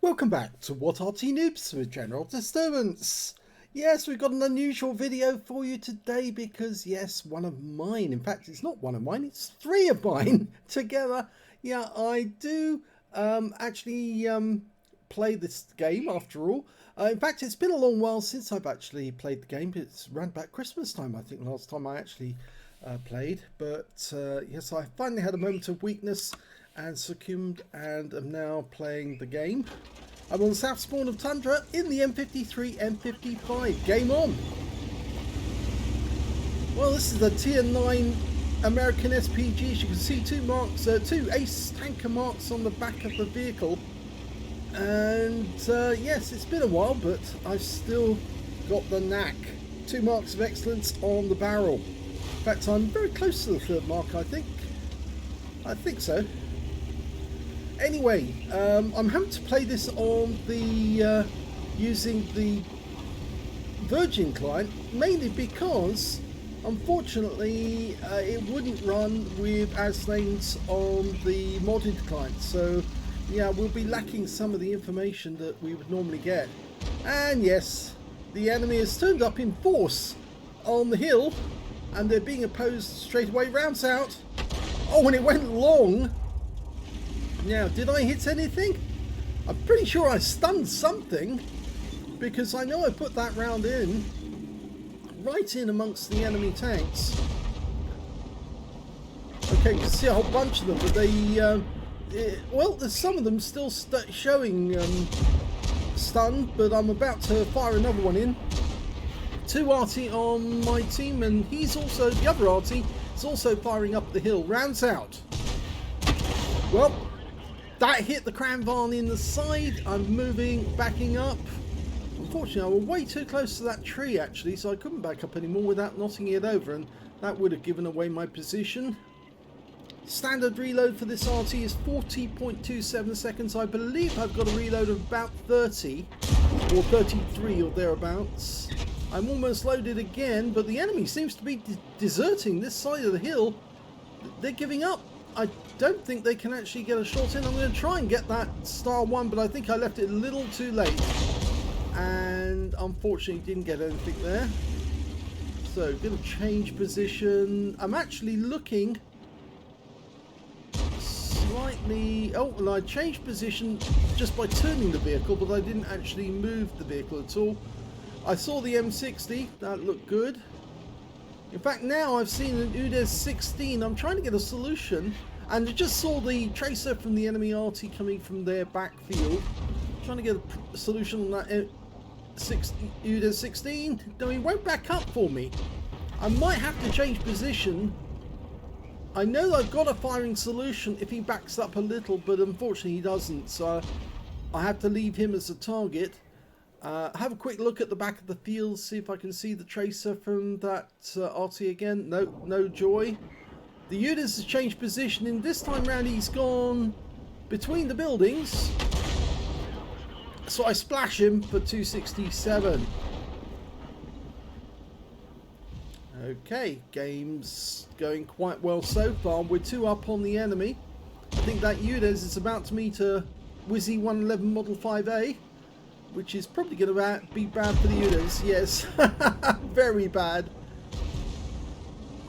Welcome back to What Arty Noobs with General Disturbance. Yes, we've got an unusual video for you today because, yes, one of mine, in fact, it's not one of mine, it's three of mine together. Yeah, I do actually play this game after all. In fact, it's been a long while since I've actually played the game. It's around about Christmas time, I think, last time I actually played. But yes, I finally had a moment of weakness and succumbed and am now playing the game. I'm on the south spawn of Tundra in the M53, M55. Game on! Well, this is a tier 9 American SPG. As you can see, two ace tanker marks on the back of the vehicle. And yes, it's been a while, but I've still got the knack. 2 marks of excellence on the barrel. In fact, I'm very close to the 3rd mark, I think. I think so. Anyway, I'm having to play this on the using the Virgin client, mainly because unfortunately it wouldn't run with ASLanes on the modded client. So yeah, we'll be lacking some of the information that we would normally get. And yes, the enemy has turned up in force on the hill and they're being opposed straight away. Rounds out. Oh, and it went long. Now, did I hit anything? I'm pretty sure I stunned something, because I know I put that round in, right in amongst the enemy tanks. Okay, you can see a whole bunch of them, but they, well, there's some of them still showing stunned, but I'm about to fire another one in. 2 Arty on my team, and he's also, the other Arty, is also firing up the hill. Rounds out. Well, that hit the cranvan in the side. I'm moving, backing up. Unfortunately, I was way too close to that tree actually, so I couldn't back up anymore without knocking it over, and that would have given away my position. Standard reload for this Arty is 40.27 seconds. I believe I've got a reload of about 30 or 33 or thereabouts. I'm almost loaded again, but the enemy seems to be deserting this side of the hill. They're giving up. I don't think they can actually get a shot in. I'm going to try and get that star 1, but I think I left it a little too late. And unfortunately didn't get anything there. So, going to change position. I'm actually looking slightly... Oh, and I changed position just by turning the vehicle, but I didn't actually move the vehicle at all. I saw the M60. That looked good. In fact, now I've seen an UDES 16. I'm trying to get a solution, and I just saw the tracer from the enemy Arty coming from their backfield. Trying to get a solution on that UDES 16. No, he won't back up for me. I might have to change position. I know I've got a firing solution if he backs up a little, but unfortunately he doesn't. So I have to leave him as a target. Have a quick look at the back of the field, see if I can see the tracer from that Arty again. No, no joy. The UDES has changed position, and this time round he's gone between the buildings. So I splash him for 267. Okay, game's going quite well so far. We're 2 up on the enemy. I think that UDES is about to meet a Wizzy 111 Model 5A. Which is probably going to be bad for the UDES, yes. Very bad.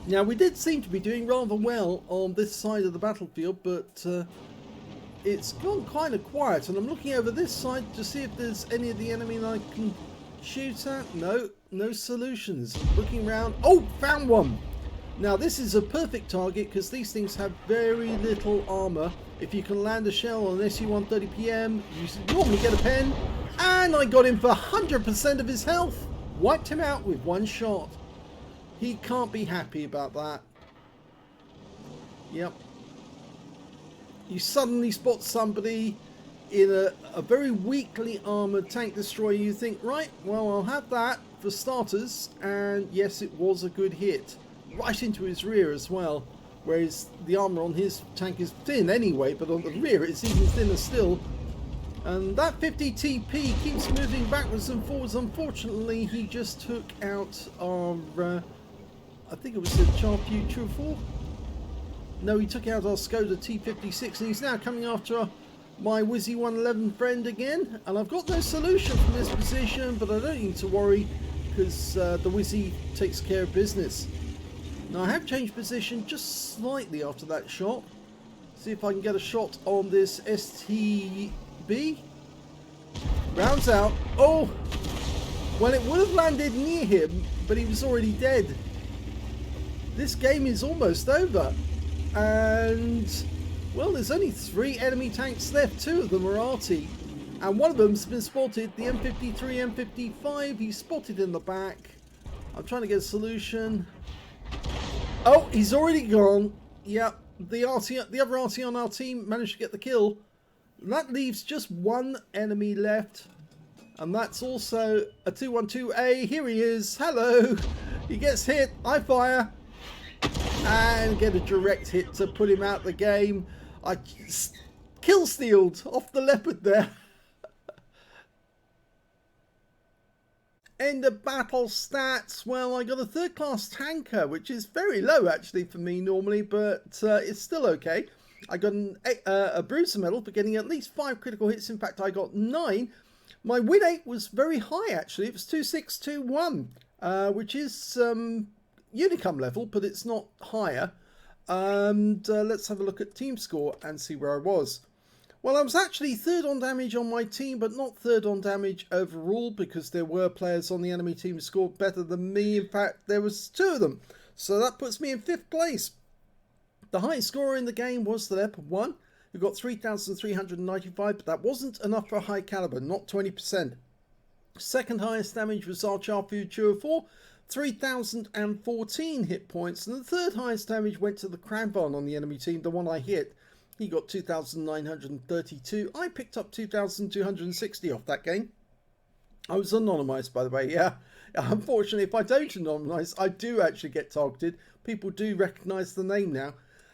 Now, we did seem to be doing rather well on this side of the battlefield, but it's gone kind of quiet. And I'm looking over this side to see if there's any of the enemy that I can shoot at. No, no solutions. Looking around. Oh, found one! Now, this is a perfect target because these things have very little armour. If you can land a shell on an SU-130PM, you normally get a pen. And I got him for 100% of his health. Wiped him out with 1 shot. He can't be happy about that. Yep. You suddenly spot somebody in a very weakly armoured tank destroyer. You think, right, well, I'll have that for starters. And yes, it was a good hit. Right into his rear as well. Whereas the armour on his tank is thin anyway, but on the rear it's even thinner still. And that 50 TP keeps moving backwards and forwards. Unfortunately, he just took out our, I think it was the Char Future 4. No, he took out our Skoda T56, and he's now coming after my Wizzy 111 friend again, and I've got no solution from this position, but I don't need to worry because the Wizzy takes care of business. Now I have changed position just slightly after that shot. See if I can get a shot on this STB. Rounds out. Oh! Well, it would have landed near him, but he was already dead. This game is almost over. And, well, there's only 3 enemy tanks left. 2 of them are Arty. And one of them's been spotted. The M53, M55. He's spotted in the back. I'm trying to get a solution. Oh, he's already gone. Yep, the other Arty on our team managed to get the kill. And that leaves just 1 enemy left. And that's also a 212A. Here he is. Hello. He gets hit. I fire. And get a direct hit to put him out the game. I kill stealed off the Leopard there. End of battle stats. Well, I got a 3rd class tanker, which is very low actually for me normally, but it's still okay. I got a bruiser medal for getting at least 5 critical hits. In fact, I got 9. My win rate was very high actually. It was 2621, which is Unicum level, but it's not higher. And let's have a look at team score and see where I was. Well, I was actually 3rd on damage on my team, but not 3rd on damage overall because there were players on the enemy team who scored better than me. In fact, there was 2 of them. So that puts me in 5th place. The highest scorer in the game was the Leopard 1, who got 3,395, but that wasn't enough for a high caliber, not 20%. Second highest damage was our Charfu 204, 3,014 hit points, and the 3rd highest damage went to the Cranvan on the enemy team, the one I hit. He got 2,932. I picked up 2,260 off that game. I was anonymised, by the way, yeah. Unfortunately, if I don't anonymise, I do actually get targeted. People do recognise the name now.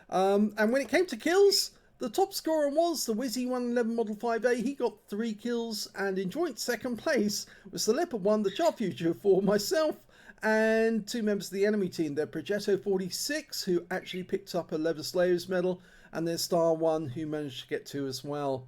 And when it came to kills, the top scorer was the Wizzy 111 Model 5A. He got 3 kills, and in joint 2nd place was the Leopard 1, the Charfuture 4, myself, and 2 members of the enemy team. They're Progetto 46, who actually picked up a Leather Slayers medal, and there's Star 1, who managed to get 2 as well.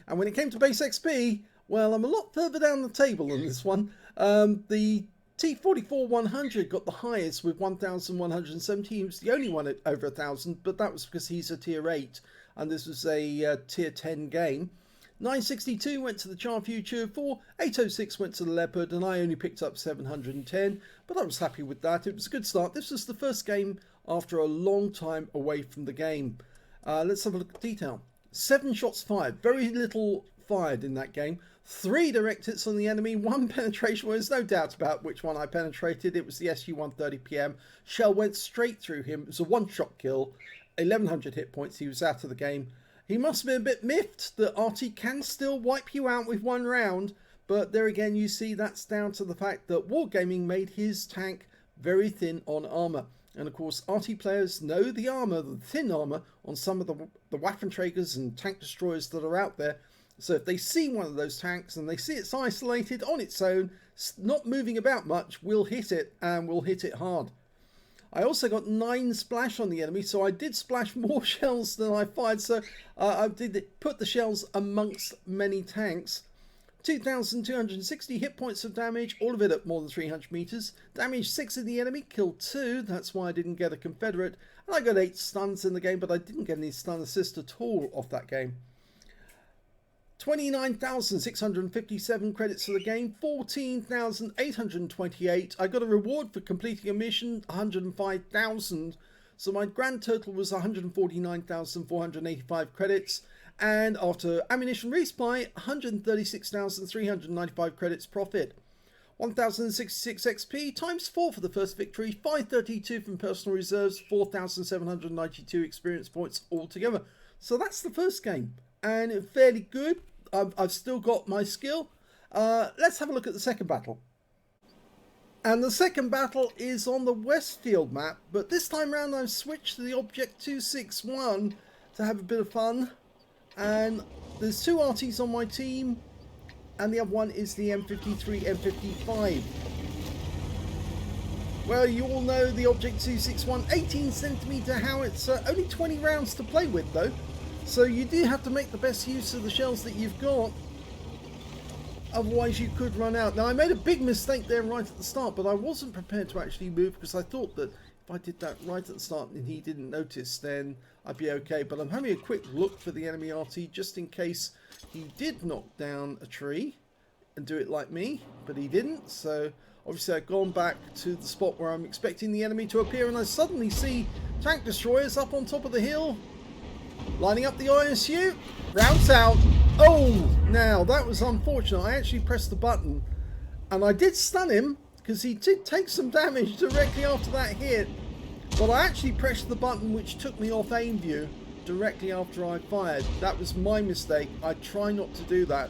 And when it came to base XP, well, I'm a lot further down the table on this one. The T44-100 got the highest with 1,170. He was the only one at over 1,000, but that was because he's a tier 8, and this was a tier 10 game. 962 went to the Charfuture 4, 806 went to the Leopard, and I only picked up 710, but I was happy with that. It was a good start. This was the first game after a long time away from the game. Let's have a look at detail. 7 shots fired, very little fired in that game. 3 direct hits on the enemy, 1 penetration. Well, there's no doubt about which one I penetrated. It was the SU-130 PM. Shell went straight through him. It was a 1-shot kill, 1,100 hit points. He was out of the game. He must have been a bit miffed that Arty can still wipe you out with 1 round, but there again you see that's down to the fact that Wargaming made his tank very thin on armour. And of course, Arty players know the armour, the thin armour, on some of the Waffenträgers and tank destroyers that are out there. So if they see one of those tanks and they see it's isolated on its own, not moving about much, we'll hit it, and we'll hit it hard. I also got 9 splash on the enemy, so I did splash more shells than I fired. So I did put the shells amongst many tanks. 2,260 hit points of damage, all of it at more than 300 meters. Damaged 6 of the enemy, killed 2. That's why I didn't get a Confederate. And I got 8 stuns in the game, but I didn't get any stun assist at all off that game. 29,657 credits for the game, 14,828. I got a reward for completing a mission, 105,000. So my grand total was 149,485 credits. And after ammunition resupply, 136,395 credits profit. 1,066 XP times 4 for the first victory, 532 from personal reserves, 4,792 experience points altogether. So that's the first game, and it's fairly good. I've still got my skill. Let's have a look at the second battle. And the second battle is on the Westfield map, but this time round I've switched to the Object 261 to have a bit of fun. And there's 2 Artys on my team, and the other one is the M53, M55. Well, you all know the Object 261 18cm howitzer, only 20 rounds to play with though. So you do have to make the best use of the shells that you've got. Otherwise you could run out. Now I made a big mistake there right at the start, but I wasn't prepared to actually move because I thought that if I did that right at the start and he didn't notice, then I'd be okay. But I'm having a quick look for the enemy Arty just in case he did knock down a tree and do it like me, but he didn't. So obviously I've gone back to the spot where I'm expecting the enemy to appear, and I suddenly see tank destroyers up on top of the hill, lining up the ISU. Rounds out. Oh, now that was unfortunate. I actually pressed the button and I did stun him because he did take some damage directly after that hit, but I actually pressed the button which took me off aim view directly after I fired. That was my mistake. I try not to do that,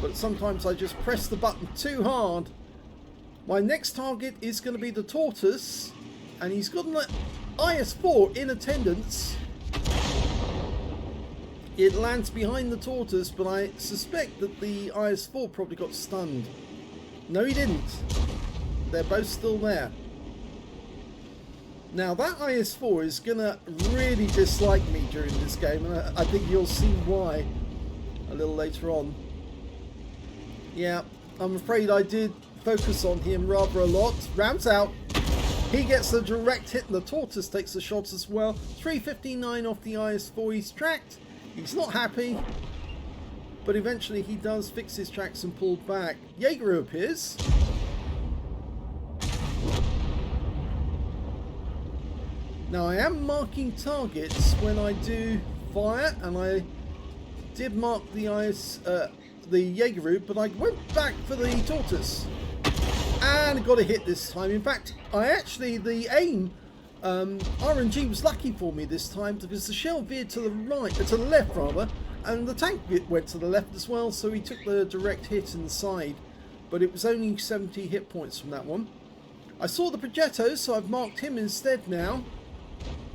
but sometimes I just press the button too hard. My next target is going to be the tortoise, and he's got an IS-4 in attendance. It lands behind the tortoise, but I suspect that the IS-4 probably got stunned. No, he didn't. They're both still there. Now that IS-4 is going to really dislike me during this game, and I think you'll see why a little later on. Yeah, I'm afraid I did focus on him rather a lot. Rounds out. He gets a direct hit and the tortoise takes a shot as well. 359 off the IS-4. He's tracked. He's not happy, but eventually he does fix his tracks and pull back. Jaeger appears. Now I am marking targets when I do fire, and I did mark the Jaeger, but I went back for the tortoise and got a hit this time. In fact, the aim RNG was lucky for me this time because the shell veered to the right, to the left rather, and the tank went to the left as well, so he took the direct hit in the side, but it was only 70 hit points from that one. I saw the Progetto, so I've marked him instead now,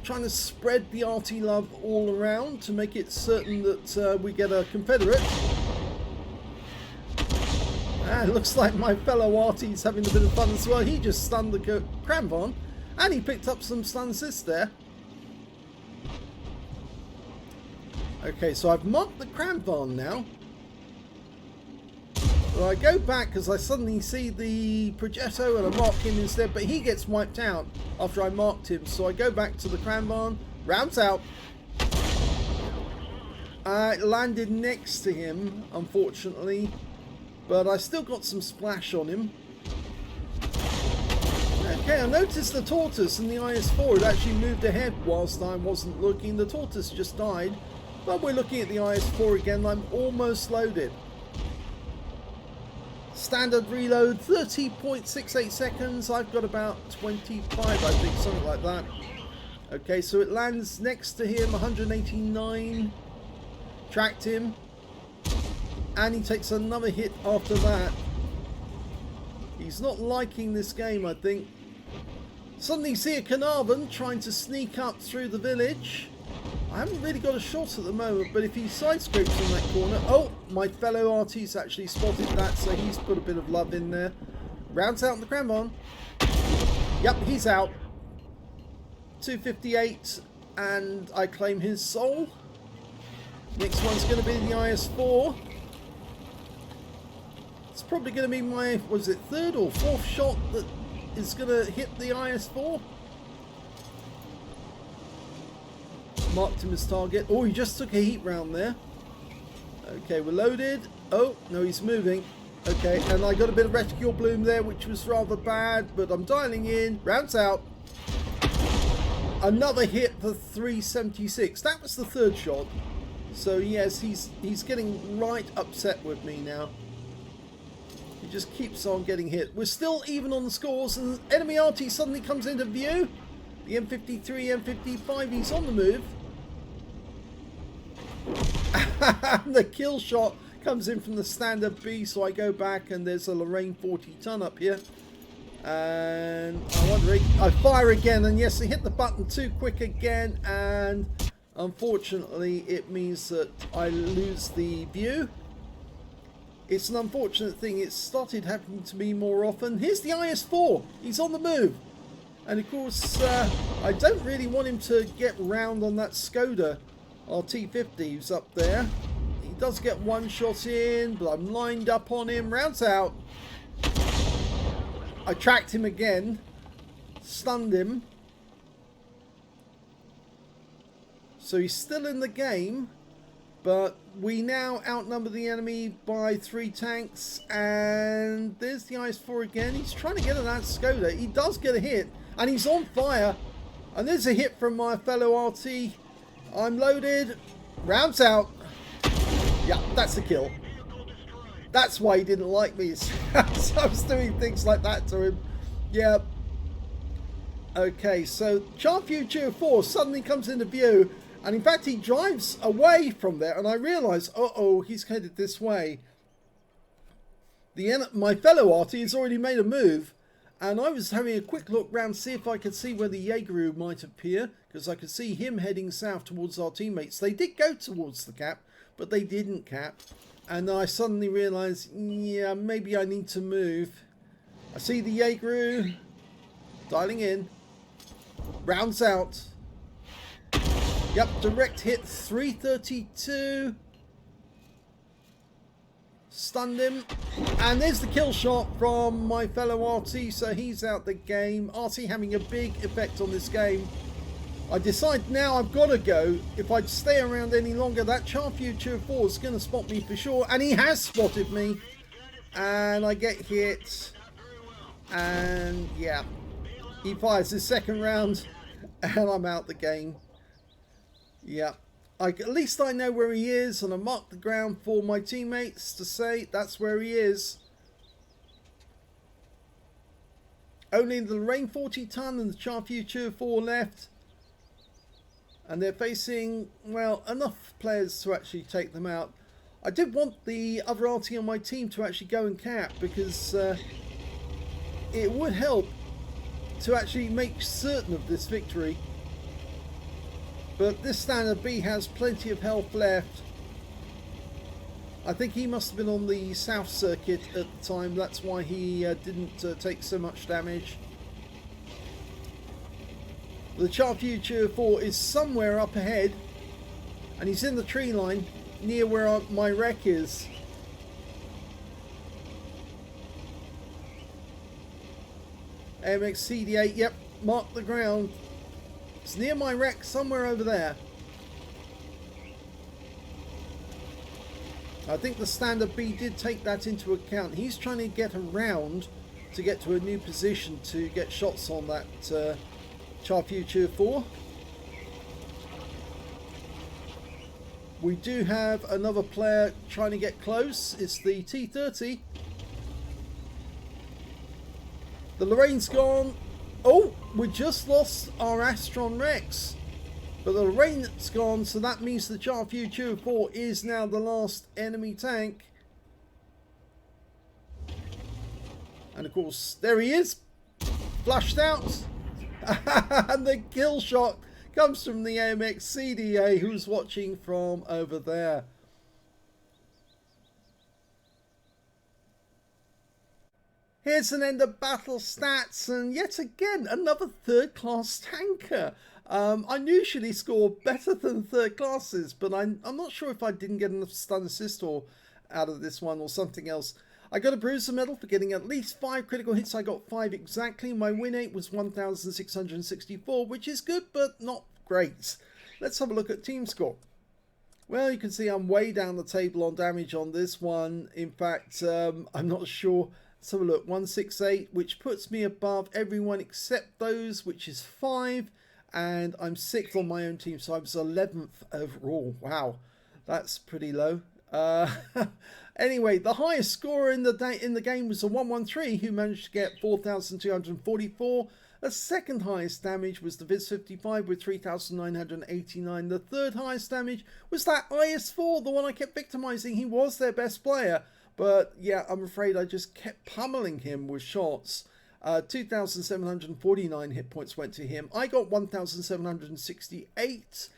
trying to spread the Arty love all around to make it certain that we get a Confederate. And it looks like my fellow Arty's having a bit of fun as well. He just stunned the Cranvarn, and he picked up some stun assists there. Okay, so I've marked the Cranvarn now. But I go back because I suddenly see the Progetto and I mark him instead, but he gets wiped out after I marked him. So I go back to the Cranvarn, rounds out. I landed next to him, unfortunately, but I still got some splash on him. Okay, I noticed the tortoise and the IS-4 had actually moved ahead whilst I wasn't looking. The tortoise just died, but we're looking at the IS-4 again. I'm almost loaded. Standard reload, 30.68 seconds. I've got about 25, I think, something like that. Okay, so it lands next to him, 189. Tracked him. And he takes another hit after that. He's not liking this game, I think. Suddenly see a Carnarvon trying to sneak up through the village. I haven't really got a shot at the moment, but if he side scrapes on that corner... Oh, my fellow Arty's actually spotted that, so he's put a bit of love in there. Rounds out in the Cranvarn. Yep, he's out. 258, and I claim his soul. Next one's going to be the IS-4. It's probably going to be my, was it third or fourth shot that is going to hit the IS-4. Marked him as target. Oh, he just took a heat round there. Okay, we're loaded. Oh, no, he's moving. Okay, and I got a bit of reticule bloom there, which was rather bad, but I'm dialing in. Rounds out. Another hit for 376. That was the third shot. So yes, he's getting right upset with me now. He just keeps on getting hit. We're still even on the scores, and enemy Arty suddenly comes into view. The M53, M55, he's on the move. The kill shot comes in from the standard B, so I go back and there's a Lorraine 40 ton up here. And I'm wondering, I fire again, and yes, I hit the button too quick again, and unfortunately it means that I lose the view. It's an unfortunate thing. It's started happening to me more often. Here's the IS-4. He's on the move. And of course, I don't really want him to get round on that Skoda Our T50's up there. He does get one shot in, but I'm lined up on him. Rounds out. I tracked him again. Stunned him. So he's still in the game. But we now outnumber the enemy by 3 tanks. And there's the IS-4 again. He's trying to get at that Skoda. He does get a hit. And he's on fire. And there's a hit from my fellow Arty. I'm loaded. Rounds out. Yeah, that's a kill. That's why he didn't like me. So I was doing things like that to him. Yeah. Okay, so Charview GeForce suddenly comes into view. And in fact, he drives away from there, and I realise, uh-oh, he's headed this way. My fellow Arty has already made a move, and I was having a quick look round to see if I could see where the Jaeger might appear, because I could see him heading south towards our teammates. They did go towards the cap, but they didn't cap. And I suddenly realised, yeah, maybe I need to move. I see the Jaeger dialing in. Rounds out. Yep, direct hit, 332. Stunned him. And there's the kill shot from my fellow Arty, so he's out the game. Arty having a big effect on this game. I decide now I've got to go. If I stay around any longer, that Charview GeForce is going to spot me for sure. And he has spotted me. And I get hit. And yeah, he fires his second round. And I'm out the game. Yeah, at least I know where he is, and I marked the ground for my teammates to say that's where he is. Only the Lorraine 40-ton and the Charview GeForce left. And they're facing, well, enough players to actually take them out. I did want the other Arty on my team to actually go and cap, because it would help to actually make certain of this victory. But this standard B has plenty of health left. I think he must have been on the south circuit at the time. That's why he didn't take so much damage. The Charview GeForce is somewhere up ahead. And he's in the tree line near where my wreck is. MX-CD8, yep, mark the ground. It's near my wreck, somewhere over there. I think the standard B did take that into account. He's trying to get around to get to a new position to get shots on that Charview GeForce. We do have another player trying to get close. It's the T30. The Lorraine's gone. Oh, we just lost our Astron Rex. But the Lorraine's gone, so that means the Charview GeForce is now the last enemy tank. And of course, there he is. Flushed out. And the kill shot comes from the MX-CD8, who's watching from over there. Here's an end of battle stats, and yet again another third class tanker. I usually score better than third classes, but I'm not sure if I didn't get enough stun assist or out of this one or something else. I got a bruiser medal for getting at least 5 critical hits. I got 5 exactly. My win rate was 1,664, which is good, but not great. Let's have a look at team score. Well, you can see I'm way down the table on damage on this one. In fact, I'm not sure. Let's have a look. 168, which puts me above everyone except those, which is 5. And I'm 6th on my own team, so I was 11th overall. Wow, that's pretty low. Anyway, the highest scorer in the game was a 113, who managed to get 4,244. The second highest damage was the Viz55 with 3,989. The third highest damage was that IS-4, the one I kept victimizing. He was their best player, but yeah, I'm afraid I just kept pummeling him with shots. 2,749 hit points went to him. I got 1,768.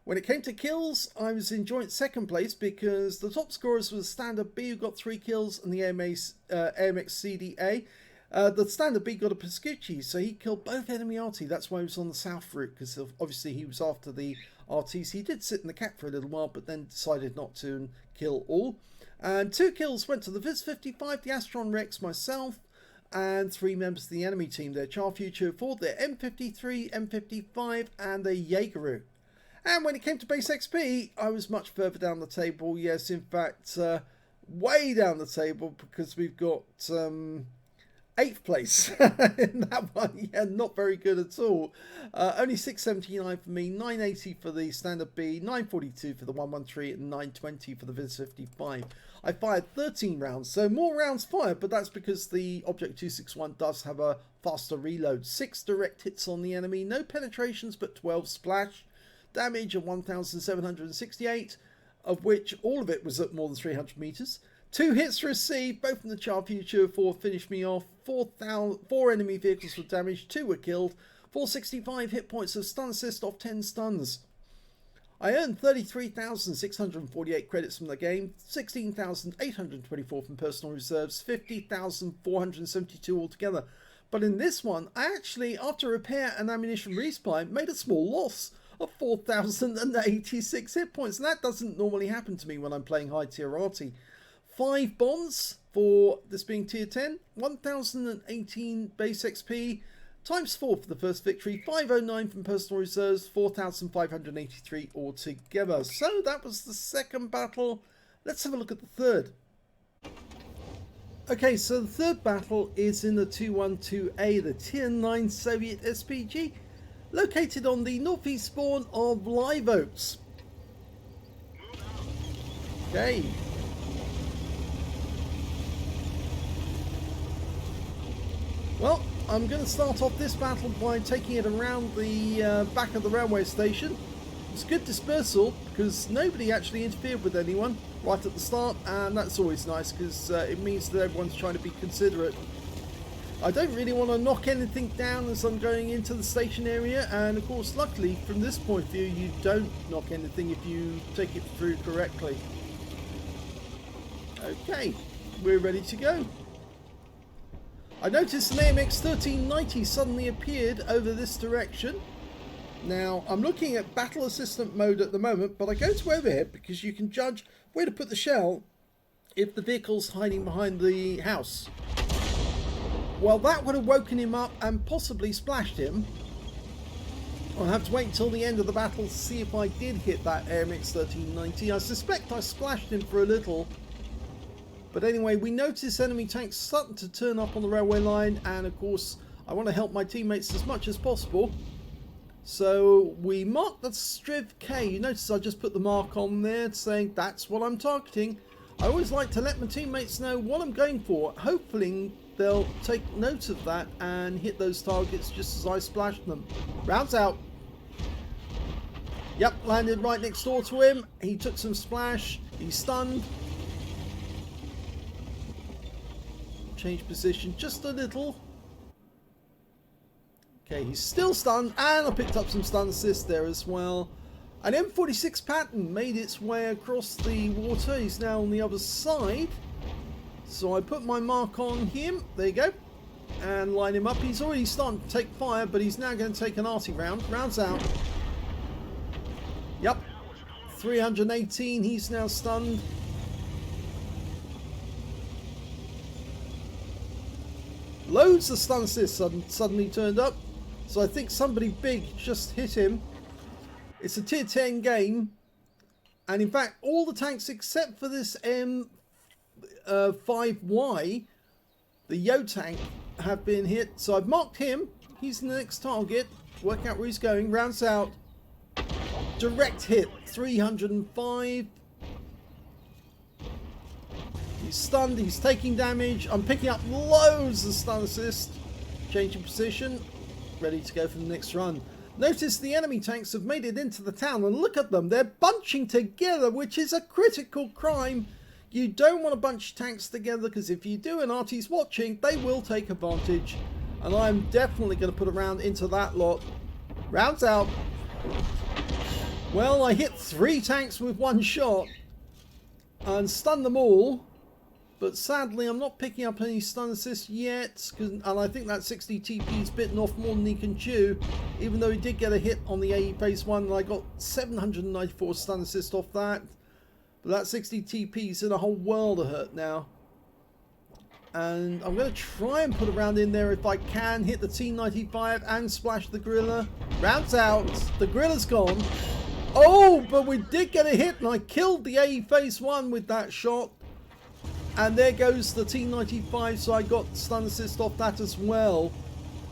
When it came to kills, I was in joint second place because the top scorers were Standard B, who got 3 kills, and the MX-CD8. The standard B got a Piscucci, so he killed both enemy Arty. That's why he was on the south route, because obviously he was after the Artys. He did sit in the cap for a little while, but then decided not to and kill all. And 2 kills went to the Viz55, the Astron Rex, myself, and 3 members of the enemy team. Their Char Future 4, their M53, M55, and their Jaegeru. And when it came to base XP, I was much further down the table. Yes, in fact, way down the table, because we've got 8th place in that one. Yeah, not very good at all. Only 679 for me, 980 for the standard B, 942 for the 113, and 920 for the Viz 55. I fired 13 rounds, so more rounds fired, but that's because the Object 261 does have a faster reload. 6 direct hits on the enemy, no penetrations, but 12 splash. Damage of 1,768, of which all of it was at more than 300 meters. 2 hits received, both from the Char Future 4 finished me off. 4 enemy vehicles were damaged, 2 were killed. 465 hit points of stun assist off 10 stuns. I earned 33,648 credits from the game, 16,824 from personal reserves, 50,472 altogether. But in this one, I actually, after repair and ammunition resupply, made a small loss of 4,086 hit points. And that doesn't normally happen to me when I'm playing high tier Arty. 5 bombs for this being tier 10, 1,018 base XP, times 4 for the first victory, 509 from personal reserves, 4,583 altogether. So that was the second battle. Let's have a look at the third. Okay, so the third battle is in the 212A, the tier 9 Soviet SPG, located on the northeast spawn of Live Oaks. Okay. Well, I'm going to start off this battle by taking it around the back of the railway station. It's good dispersal because nobody actually interfered with anyone right at the start, and that's always nice because it means that everyone's trying to be considerate. I don't really want to knock anything down as I'm going into the station area, and of course luckily from this point of view you don't knock anything if you take it through correctly. Okay, we're ready to go. I noticed an AMX 1390 suddenly appeared over this direction. Now I'm looking at battle assistant mode at the moment, but I go to overhead because you can judge where to put the shell if the vehicle's hiding behind the house. Well, that would have woken him up and possibly splashed him. I'll have to wait until the end of the battle to see if I did hit that AMX 1390. I suspect I splashed him for a little. But anyway, we notice enemy tanks starting to turn up on the railway line, and of course I want to help my teammates as much as possible. So we mark the Striv K. You notice I just put the mark on there saying that's what I'm targeting. I always like to let my teammates know what I'm going for, hoping they'll take note of that and hit those targets just as I splashed them. Rounds out. Yep, landed right next door to him. He took some splash. He's stunned. Change position just a little. Okay, he's still stunned, and I picked up some stun assist there as well. An M46 Patton made its way across the water. He's now on the other side. So I put my mark on him. There you go. And line him up. He's already starting to take fire, but he's now going to take an Arty round. Rounds out. Yep. 318. He's now stunned. Loads of stun assists suddenly turned up. So I think somebody big just hit him. It's a tier 10 game. And in fact, all the tanks except for this M55Y, the Yo tank, have been hit. So I've marked him. He's the next target. Work out where he's going. Rounds out. Direct hit. 305. He's stunned. He's taking damage. I'm picking up loads of stun assist. Changing position. Ready to go for the next run. Notice the enemy tanks have made it into the town, and look at them. They're bunching together, which is a critical crime. You don't want to bunch tanks together, because if you do and Arty's watching, they will take advantage. And I'm definitely going to put a round into that lot. Rounds out. Well, I hit 3 tanks with 1 shot and stunned them all. But sadly, I'm not picking up any stun assist yet, and I think that 60 TP is bitten off more than he can chew, even though he did get a hit on the AE phase 1, and I got 794 stun assist off that. But that 60 TP is in a whole world of hurt now. And I'm going to try and put a round in there if I can, hit the T95 and splash the gorilla. Round's out, the gorilla's gone. Oh, but we did get a hit, and I killed the AE phase 1 with that shot. And there goes the T95, so I got stun assist off that as well.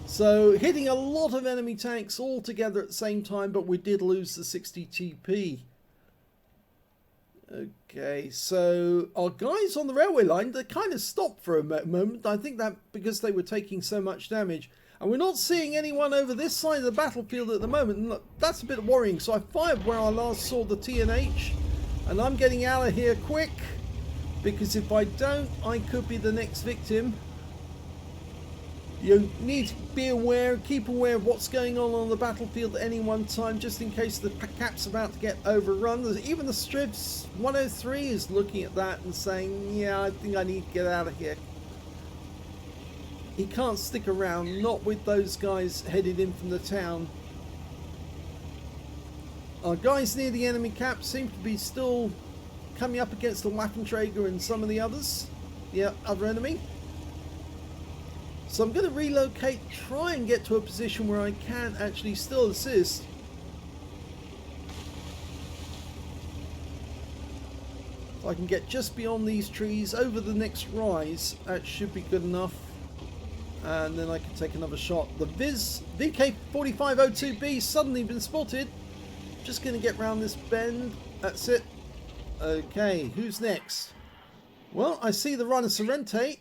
So hitting a lot of enemy tanks all together at the same time, but we did lose the 60 TP. Okay, so our guys on the railway line, they kind of stopped for a moment. I think that because they were taking so much damage. And we're not seeing anyone over this side of the battlefield at the moment. And look, that's a bit worrying. So I fired where I last saw the TNH. And I'm getting out of here quick. Because if I don't, I could be the next victim. You need to be aware, keep aware of what's going on the battlefield at any one time, just in case the cap's about to get overrun. Even the Strips 103 is looking at that and saying, yeah, I think I need to get out of here. He can't stick around, not with those guys headed in from the town. Our guys near the enemy cap seem to be still coming up against the Waffenträger and some of the others, the other enemy. So I'm going to relocate, try and get to a position where I can actually still assist. If I can get just beyond these trees, over the next rise, that should be good enough. And then I can take another shot. The VK4502B suddenly been spotted. Just going to get round this bend. That's it. Okay, who's next? Well, I see the runner Sorrente,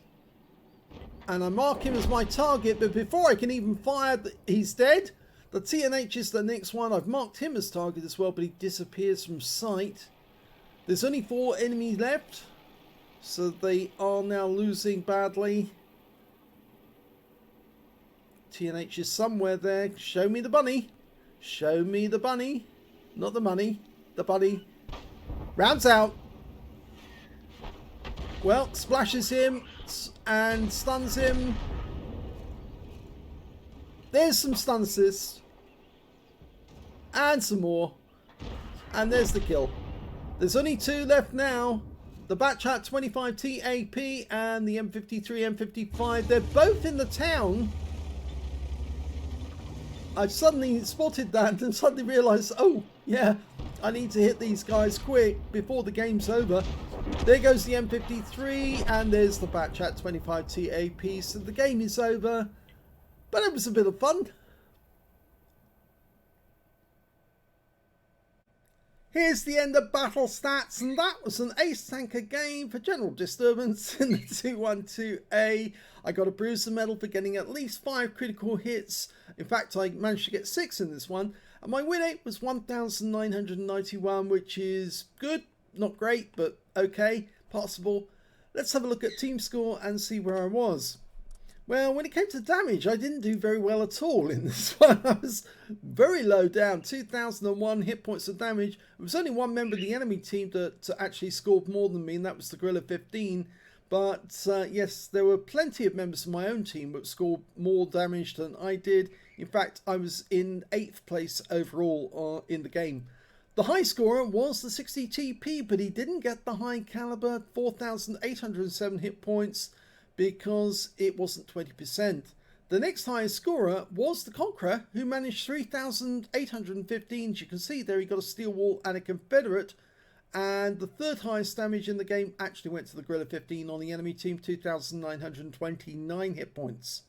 and I mark him as my target, but before I can even fire, he's dead. The TNH is the next one. I've marked him as target as well, but he disappears from sight. There's only 4 enemies left, so they are now losing badly. TNH is somewhere there. Show me the bunny. Show me the bunny. Not the money, the bunny. Rounds out. Well, splashes him and stuns him. There's some stun assists. And some more. And there's the kill. There's only 2 left now. The Batchat 25T AP and the M53 M55. They're both in the town. I suddenly spotted that and suddenly realised, oh yeah, I need to hit these guys quick before the game's over. There goes the M53 and there's the Batchat 25T AP. So the game is over, but it was a bit of fun. Here's the end of battle stats, and that was an ace tanker game for general disturbance in the 212A. I got a bruiser medal for getting at least 5 critical hits. In fact, I managed to get 6 in this one. And my win rate was 1,991, which is good, not great, but okay, passable. Let's have a look at team score and see where I was. Well, when it came to damage, I didn't do very well at all in this one. I was very low down, 2,001 hit points of damage. There was only one member of the enemy team that actually scored more than me, and that was the Gorilla 15. But yes, there were plenty of members of my own team that scored more damage than I did. In fact, I was in 8th place overall in the game. The high scorer was the 60 TP, but he didn't get the high caliber 4,807 hit points, because it wasn't 20%. The next highest scorer was the Conqueror, who managed 3,815. As you can see there, he got a steel wall and a Confederate. And the third highest damage in the game actually went to the Gorilla 15 on the enemy team, 2,929 hit points.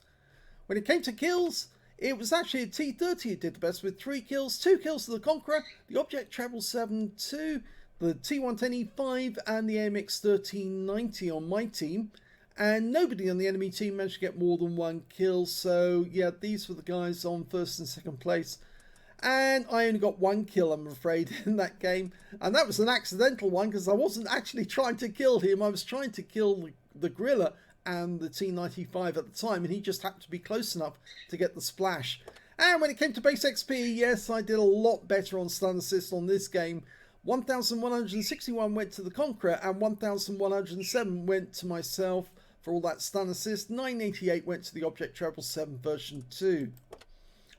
When it came to kills, it was actually a T30 who did the best with 3 kills. 2 kills to the Conqueror, the Object Travel 7-2, the T110E5 and the AMX 1390 on my team. And nobody on the enemy team managed to get more than 1 kill. So yeah, these were the guys on 1st and 2nd place. And I only got 1 kill, I'm afraid, in that game. And that was an accidental one, because I wasn't actually trying to kill him. I was trying to kill the Gorilla and the T95 at the time. And he just happened to be close enough to get the splash. And when it came to base XP, yes, I did a lot better on stun assist on this game. 1,161 went to the Conqueror, and 1,107 went to myself for all that stun assist. 988 went to the Object Treble 7 version 2.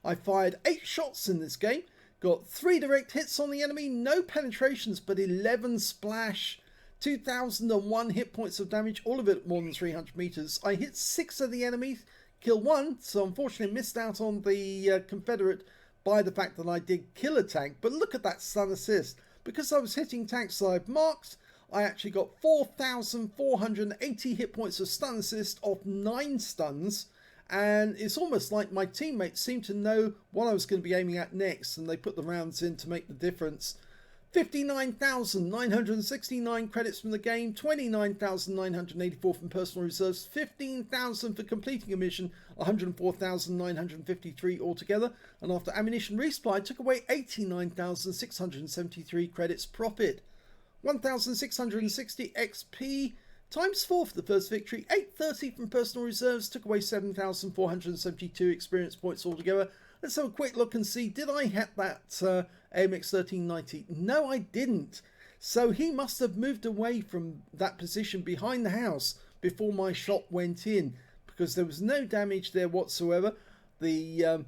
I fired 8 shots in this game, got 3 direct hits on the enemy, no penetrations, but 11 splash, 2,001 hit points of damage, all of it more than 300 meters. I hit 6 of the enemies, killed 1, so unfortunately missed out on the Confederate by the fact that I did kill a tank. But look at that stun assist. Because I was hitting tanks that I've marked, I actually got 4,480 hit points of stun assist off 9 stuns. And it's almost like my teammates seemed to know what I was going to be aiming at next, and they put the rounds in to make the difference. 59,969 credits from the game, 29,984 from personal reserves, 15,000 for completing a mission, 104,953 altogether, and after ammunition resupply, I took away 89,673 credits profit. 1,660 XP times 4 for the first victory, 830 from personal reserves, took away 7,472 experience points altogether. Let's have a quick look and see, did I hit that AMX 1390? No, I didn't. So he must have moved away from that position behind the house before my shot went in, because there was no damage there whatsoever. The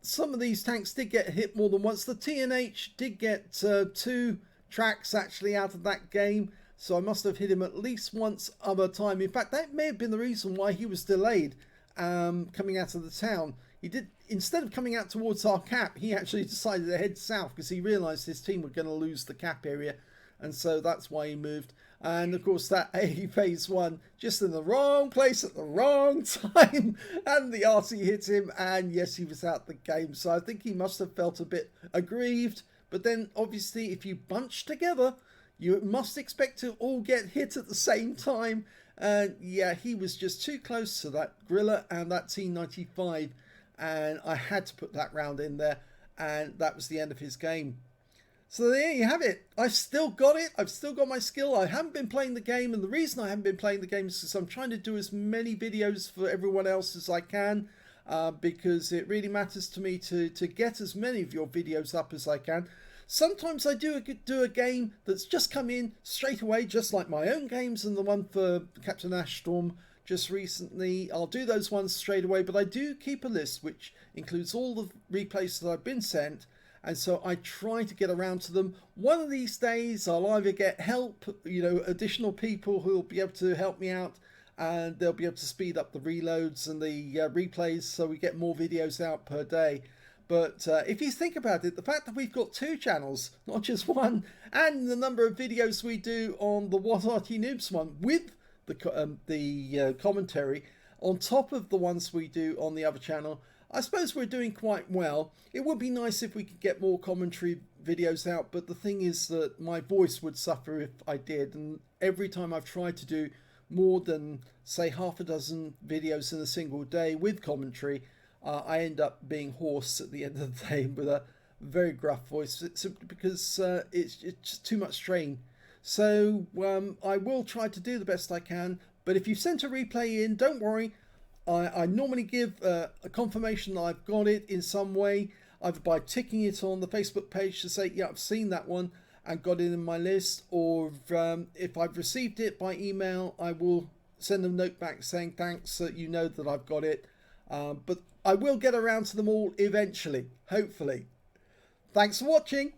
some of these tanks did get hit more than once. The TNH did get 2 tracks actually out of that game, so I must have hit him at least once other time. In fact, that may have been the reason why he was delayed coming out of the town. He did, instead of coming out towards our cap, he actually decided to head south because he realised his team were going to lose the cap area, and so that's why he moved. And of course that A phase 1 just in the wrong place at the wrong time, and the Arty hit him, and yes, he was out the game. So I think he must have felt a bit aggrieved, but then obviously if you bunch together, you must expect to all get hit at the same time. And yeah, he was just too close to that Grilla and that T95, and I had to put that round in there, and that was the end of his game. So there you have it. I've still got it. I've still got my skill. I haven't been playing the game, and the reason I haven't been playing the game is because I'm trying to do as many videos for everyone else as I can, because it really matters to me to get as many of your videos up as I can. Sometimes I do a game that's just come in straight away, just like my own games and the one for Captain Ashstorm just recently. I'll do those ones straight away, but I do keep a list which includes all the replays that I've been sent, and so I try to get around to them. One of these days I'll either get help, you know, additional people who will be able to help me out, and they'll be able to speed up the reloads and the replays so we get more videos out per day. But if you think about it, the fact that we've got 2 channels, not just one, and the number of videos we do on the What Arty Noobs one with the commentary on top of the ones we do on the other channel, I suppose we're doing quite well. It would be nice if we could get more commentary videos out, but the thing is that my voice would suffer if I did, and every time I've tried to do more than, say, half a dozen videos in a single day with commentary, I end up being hoarse at the end of the day with a very gruff voice, simply because it's just too much strain. So I will try to do the best I can, but if you've sent a replay in, don't worry. I normally give a confirmation that I've got it in some way, either by ticking it on the Facebook page to say, yeah, I've seen that one and got it in my list, or if I've received it by email, I will send a note back saying thanks, so you know that I've got it. But I will get around to them all eventually, hopefully. Thanks for watching.